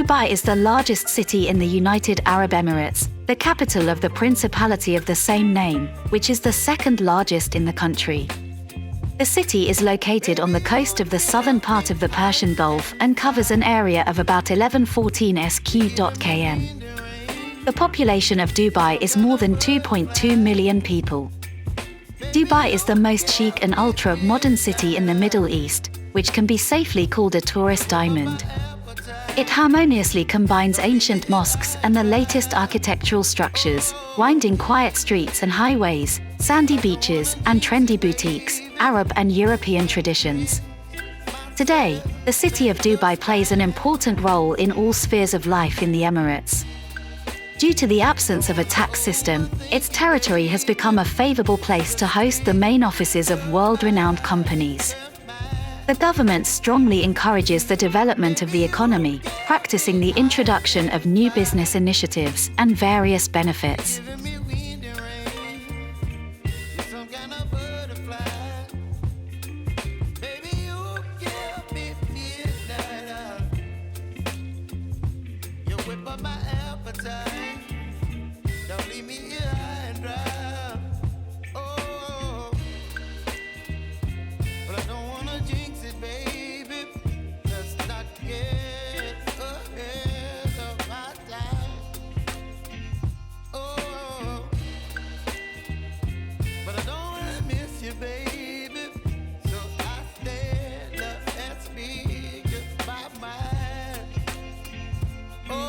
Dubai is the largest city in the United Arab Emirates, the capital of the Principality of the same name, which is the second largest in the country. The city is located on the coast of the southern part of the Persian Gulf and covers an area of about 1114 sq.km. The population of Dubai is more than 2.2 million people. Dubai is the most chic and ultra-modern city in the Middle East, which can be safely called a tourist diamond. It harmoniously combines ancient mosques and the latest architectural structures, winding quiet streets and highways, sandy beaches, and trendy boutiques, Arab and European traditions. Today, the city of Dubai plays an important role in all spheres of life in the Emirates. Due to the absence of a tax system, its territory has become a favorable place to host the main offices of world-renowned companies. The government strongly encourages the development of the economy, practicing the introduction of new business initiatives and various benefits. Don't leave me here.